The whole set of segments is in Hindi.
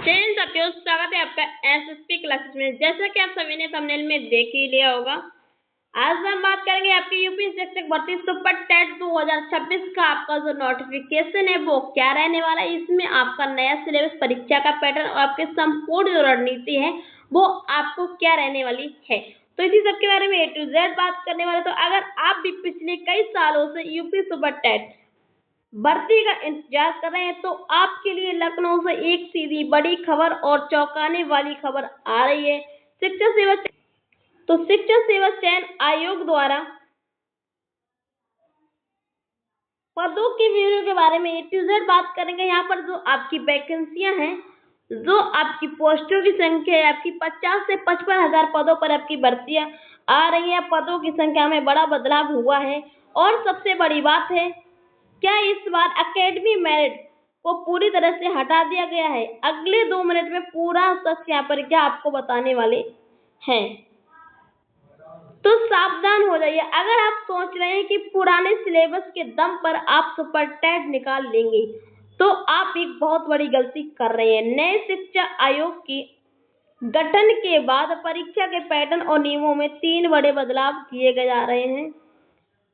चैनल साथियों, स्वागत है आपका एसएसपी क्लासेस में। जैसा कि आप सभी ने थंबनेल में देख ही लिया होगा, आज हम बात करेंगे आपकी यूपी शिक्षक भर्ती सुपर टेट 2026 का आपका जो नोटिफिकेशन है वो क्या रहने वाला है। इसमें आपका नया सिलेबस, परीक्षा का पैटर्न और आपके संपूर्ण जो रणनीति है वो आपको क्या रहने वाली है, तो इसी सब के बारे में A to Z बात करने वाले। तो अगर आप भी पिछले कई सालों से यूपी सुपर टेट भर्ती का इंतजार कर रहे हैं तो आपके लिए लखनऊ से एक सीधी बड़ी खबर और चौंकाने वाली खबर आ रही है। शिक्षक सेवा चयन आयोग द्वारा पदों के विवरण के बारे में A to Z बात करेंगे। यहाँ पर जो आपकी वैकेंसियां हैं, जो आपकी पोस्टों की संख्या है, आपकी 50 से 55,000 पदों पर आपकी भर्तियां आ रही है। पदों की संख्या में बड़ा बदलाव हुआ है और सबसे बड़ी बात है, क्या इस बार एकेडमी मेरिट को पूरी तरह से हटा दिया गया है। अगले 2 मिनट में पूरा सच यहाँ पर क्या आपको बताने वाले हैं, तो सावधान हो जाइए। अगर आप सोच रहे हैं कि पुराने सिलेबस के दम पर आप सुपर टेट निकाल लेंगे तो आप एक बहुत बड़ी गलती कर रहे हैं। नए शिक्षा आयोग की गठन के बाद परीक्षा के पैटर्न और नियमों में 3 बड़े बदलाव किए गए जा रहे हैं।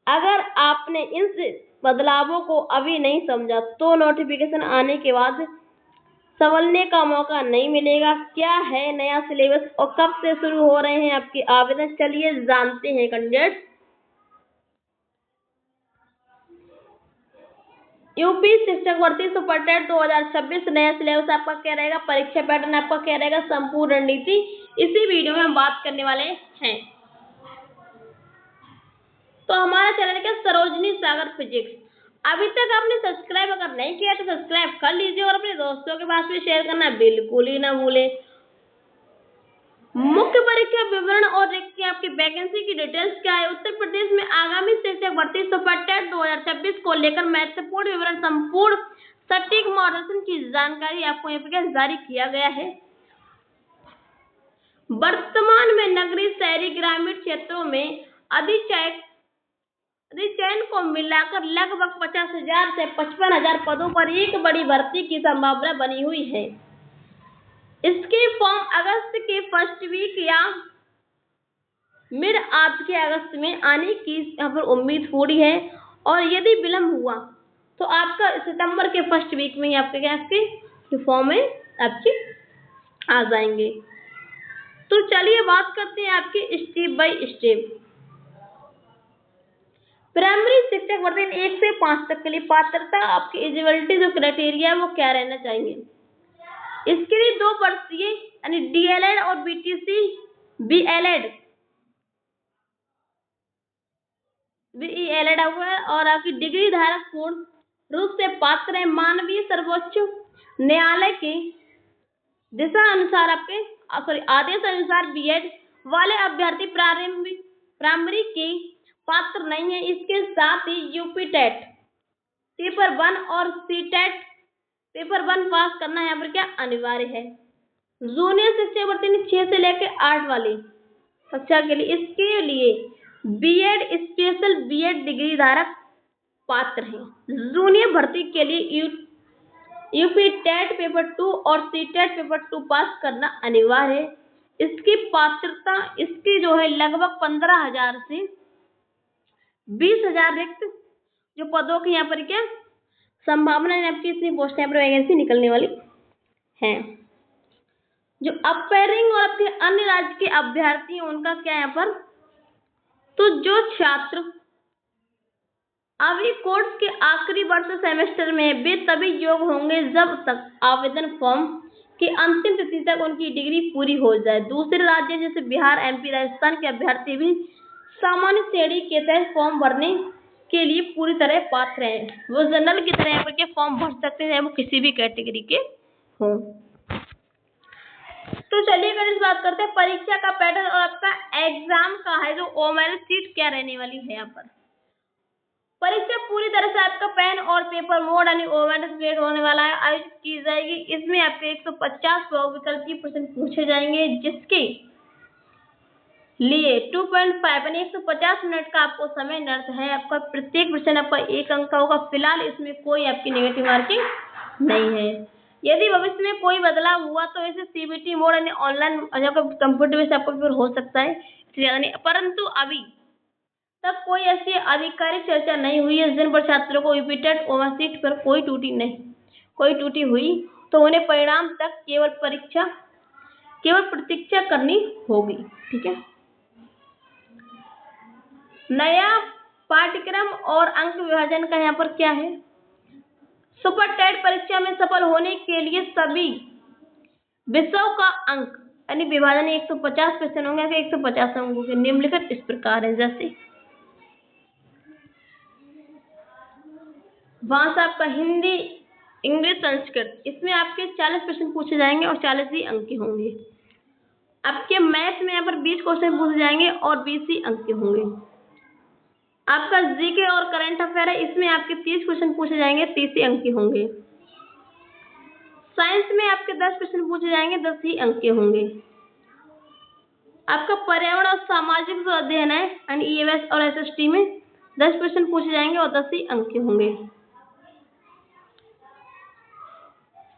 अगर आपने इन बदलावों को अभी नहीं समझा तो नोटिफिकेशन आने के बाद संभलने का मौका नहीं मिलेगा। क्या है नया सिलेबस और कब से शुरू हो रहे हैं आपके आवेदन, चलिए जानते हैं कैंडिडेट। यूपी शिक्षक भर्ती सुपर टेट 2026 नया सिलेबस आपका क्या रहेगा, परीक्षा पैटर्न आपका क्या रहेगा, संपूर्ण रणनीति इसी वीडियो में हम बात करने वाले हैं। तो हमारा चैनल क्या सरोजनी सागर फिजिक्स, अभी तक आपने सब्सक्राइब अगर नहीं किया तो सब्सक्राइब कर लीजिए और अपने दोस्तों के पास भी शेयर करना बिल्कुल ही ना भूलें। मुख्य परीक्षा विवरण और रिक्ति आपकी वैकेंसी की डिटेल्स क्या है। उत्तर प्रदेश में आगामी शिक्षक भर्ती सुपर टेट 2026 को लेकर महत्वपूर्ण विवरण, संपूर्ण सटीक मार्गदर्शन की जानकारी आपको यहाँ पे जारी किया गया है। वर्तमान में नगरीय, शहरी, ग्रामीण क्षेत्रों में अधिचयन को मिलाकर लगभग 50,000 से 55,000 पदों पर एक बड़ी भर्ती की संभावना बनी हुई है। इसके फॉर्म अगस्त के फर्स्ट वीक या मिड आध के अगस्त में आने की यहाँ पर उम्मीद हो रही है और यदि विलम्ब हुआ तो आपका सितंबर के फर्स्ट वीक में ही आपके फॉर्म में आपके आ जाएंगे। तो चलिए बात करते हैं आपके स्टेप बाय स्टेप। प्राइमरी शिक्षक भर्ती 1 से 5 तक के लिए पात्रता आपकी एलिजिबिलिटी जो क्राइटेरिया है वो क्या रहना चाहिए। इसके लिए 2 वर्षीय यानी डीएलएड और बीटीसी बीएलएड हुआ है और आपकी डिग्री धारक पूर्ण रूप से पात्र है। माननीय सर्वोच्च न्यायालय के आदेश अनुसार बीएड वाले अभ्यर्थी प्राइमरी के पात्र नहीं है। इसके साथ ही यूपी टेट पेपर 1 और सी टेट पेपर 1 पास करना यहाँ पर क्या अनिवार्य है। जूनियर शिक्षक भर्ती 6 से लेकर 8 वाली कक्षा के लिए, इसके लिए बीएड स्पेशल बीएड डिग्री धारक पात्र हैं। जूनियर भर्ती के लिए यूपी टेट पेपर 2 और सी टेट पेपर 2 पास करना अनिवार्य है। इसकी पात्रता इसकी जो है लगभग 15,000 से 20,000 रिक्त जो पदों की यहाँ पर क्या संभावना है, आपकी इतनी पोस्ट यहाँ पर वैकेंसी निकलने वाली है। जो अपेयरिंग और आपके अन्य राज्य के अभ्यर्थी हैं उनका क्या यहाँ पर, तो जो छात्र अभी कोर्स के आखिरी वर्ष सेमेस्टर में वे तभी योग्य होंगे जब तक आवेदन फॉर्म की अंतिम तिथि तक उनकी डिग्री पूरी हो जाए। दूसरे राज्य जैसे बिहार, एमपी, राजस्थान के अभ्यर्थी भी सामान्य श्रेणी के तहत फॉर्म भरने के लिए पूरी तरह पात्र हैं। वो जनरल की तरह यहाँ पर के फॉर्म भर सकते हैं, वो किसी भी कैटेगरी के हों। तो चलिए अगर इस बात करते हैं परीक्षा का पैटर्न और आपका एग्जाम का है जो ओमेल सीट क्या रहने वाली है। यहाँ पर परीक्षा पूरी तरह से आपका पेन और पेपर मोड यानी ओमेल सीट होने वाला है, आयोजित की जाएगी। इसमें आपके 150 बहुविकल्पीय प्रश्न पूछे जाएंगे, जिसके लिए 2.5 यानी 150 मिनट का आपको समय निर्धारित है। आपका प्रत्येक प्रश्न आपका 1 अंक का होगा। फिलहाल इसमें कोई आपकी नेगेटिव मार्किंग नहीं है। यदि भविष्य में कोई बदलाव हुआ तो इसे सीबीटी मोड यानी ऑनलाइन कंप्यूटर बेस्ड आपका पेपर हो सकता है, ज्यादा नहीं। परंतु अभी तक कोई ऐसी आधिकारिक चर्चा नहीं हुई है जिन पर छात्रों को रिपीटेड ओवरसीट पर कोई त्रुटि हुई तो उन्हें परिणाम तक केवल प्रतीक्षा करनी होगी। ठीक है। नया पाठ्यक्रम और अंक विभाजन का यहाँ पर क्या है, सुपर टेट परीक्षा में सफल होने के लिए सभी विषयों का अंक यानी विभाजन 150 क्वेश्चन होंगे, 150 अंकों के निम्नलिखित इस प्रकार है। जैसे वहां से आपका हिंदी, इंग्लिश, संस्कृत, इसमें आपके 40 प्रश्न पूछे जाएंगे और 40 ही अंक के होंगे। आपके मैथ में यहाँ पर 20 क्वेश्चन पूछे जाएंगे और 20 ही अंक के होंगे। आपका जीके और करंट अफेयर है, इसमें आपके 30 क्वेश्चन पूछे जाएंगे, 30 ही अंक के होंगे। साइंस में आपके 10 प्रश्न पूछे जाएंगे, 10 ही अंक के होंगे। आपका पर्यावरण और सामाजिक जो अध्ययन है यानी ईएमएस और एसएसटी में 10 प्रश्न पूछे जाएंगे और 10 ही अंक के होंगे।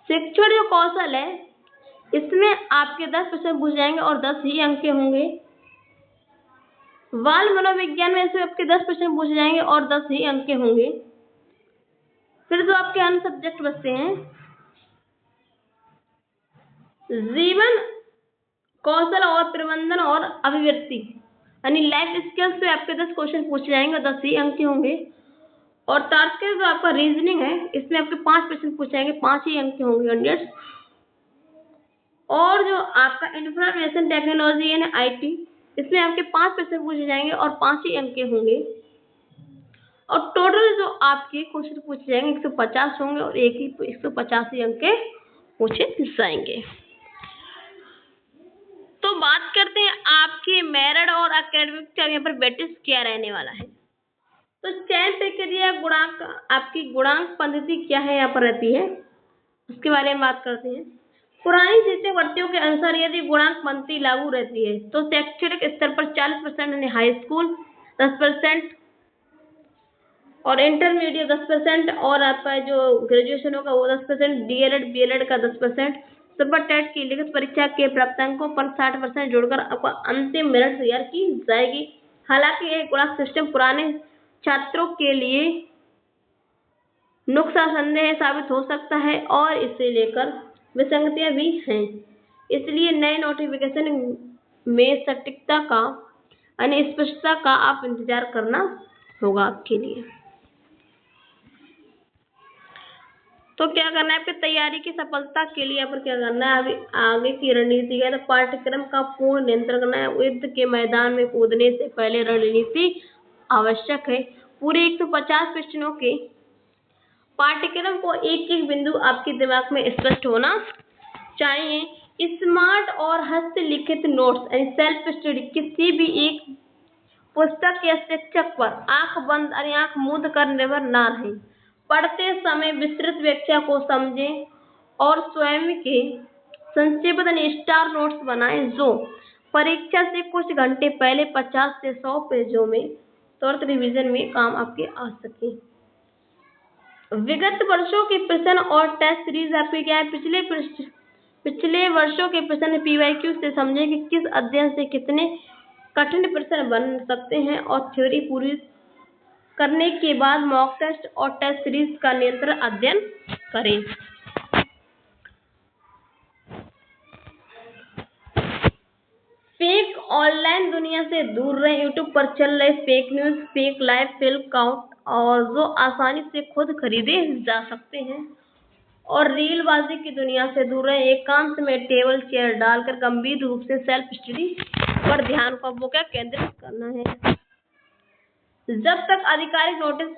शिक्षण जो कौशल है इसमें आपके 10 प्रश्न पूछे जाएंगे और 10 ही अंक के होंगे। बाल मनोविज्ञान में इसमें आपके 10 प्रश्न पूछे जाएंगे और 10 ही अंक के होंगे। फिर जो आपके अन्य सब्जेक्ट बचते हैं, जीवन कौशल और प्रबंधन और अभिव्यक्ति यानी लाइफ स्किल्स पे आपके 10 क्वेश्चन पूछे जाएंगे और 10 ही अंक के होंगे। और तार्किक जो आपका रीजनिंग है इसमें आपके 5 प्रश्न पूछे जाएंगे, 5 ही अंक के होंगे 100। और जो आपका इंफॉर्मेशन टेक्नोलॉजी यानी आईटी, इसमें आपके 5 प्रश्न पूछे जाएंगे और 5 ही अंक के होंगे। और टोटल जो आपके क्वेश्चन पूछे जाएंगे 150 होंगे और एक ही 150 ही अंक के पूछे जाएंगे। तो बात करते हैं आपके मेरिट और एकेडमिक का यहाँ पर वेटेज क्या रहने वाला है। तो चयन प्रक्रिया गुणांक, आपकी गुणांक पद्धति क्या है यहाँ पर रहती है, उसके बारे में बात करते हैं। पुरानी शिक्षक भर्तियों के अनुसार यदि गुणांक पद्धति लागू रहती है तो शैक्षणिक स्तर पर 40% यानी हाई स्कूल 10% और इंटरमीडिएट 10% और आपका जो ग्रेजुएशन होगा वो 10%, डीएलएड बीएलएड का 10%, सुपर टेट की लिखित परीक्षा के प्राप्तांकों पर 60% जोड़कर आपका अंतिम मेरिट तैयार की जाएगी। हालांकि यह गुणांक सिस्टम पुराने छात्रों के लिए नुकसानदेह साबित हो सकता है और इसे लेकर विसंगतियां भी हैं। इसलिए नए नोटिफिकेशन में सटीकता का यानी स्पष्टता का आप इंतजार करना होगा आपके लिए। तो क्या करना है आपकी तैयारी की सफलता के लिए, यहाँ पर क्या करना है, अभी आगे की रणनीति है। तो पाठ्यक्रम का पूर्ण नियंत्रण करना है। युद्ध के मैदान में कूदने से पहले रणनीति आवश्यक है। पूरे 150 प्रश्नों के पाठ्यक्रम को एक एक बिंदु आपके दिमाग में स्पष्ट होना चाहिए। स्मार्ट और हस्तलिखित नोट्स यानी सेल्फ स्टडी किसी भी एक पुस्तक या शिक्षक पर आंख बंद और आंख मूंद कर निर्भर ना रहें। पढ़ते समय विस्तृत व्याख्या को समझें और स्वयं के संक्षिप्त स्टार नोट्स बनाएं जो परीक्षा से कुछ घंटे पहले 50 से 100 पेजों में त्वरित रिवीजन में काम आपके आ सके। विगत वर्षों के प्रश्न और टेस्ट सीरीज आपके क्या है, पिछले वर्षों के प्रश्न पीवाईक्यू से समझें कि किस अध्ययन से कितने कठिन प्रश्न बन सकते हैं और थ्योरी पूरी करने के बाद मॉक टेस्ट और टेस्ट सीरीज का निरंतर अध्ययन करें। फेक ऑनलाइन दुनिया से दूर रहें। यूट्यूब पर चल रहे fake news, fake live, fake count और जो आसानी से खुद खरीदे जा सकते हैं और रीलबाजी की दुनिया से दूर रहें। एकांत में टेबल चेयर डालकर गंभीर रूप से सेल्फ स्टडी पर ध्यान को वो क्या केंद्रित करना है। जब तक आधिकारिक नोटिस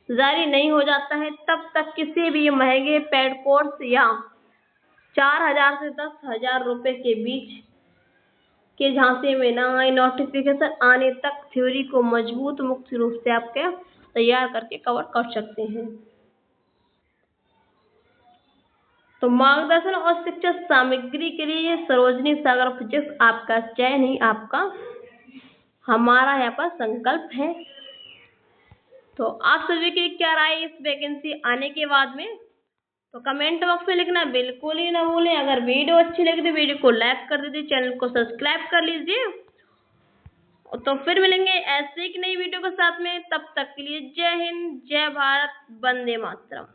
जारी नहीं हो जाता है तब तक किसी भी महंगे पेड कोर्स या 4000 से 10,000 रुपए के बीच के झांसे में न आए। नोटिफिकेशन आने तक थ्योरी को मजबूत मुक्त रूप से आप क्या तैयार करके कवर कर सकते हैं। तो मार्गदर्शन और शिक्षा सामग्री के लिए सरोजनी सागर फिजिक्स आपका चयन ही आपका हमारा यहाँ पर संकल्प है। तो आप सभी की क्या राय इस वैकेंसी आने के बाद में तो कमेंट बॉक्स में लिखना बिल्कुल ही ना भूलें। अगर वीडियो अच्छी लगी तो वीडियो को लाइक कर दीजिए, चैनल को सब्सक्राइब कर लीजिए। तो फिर मिलेंगे ऐसे एक नई वीडियो के साथ में, तब तक के लिए जय हिंद, जय भारत, वंदे मातरम।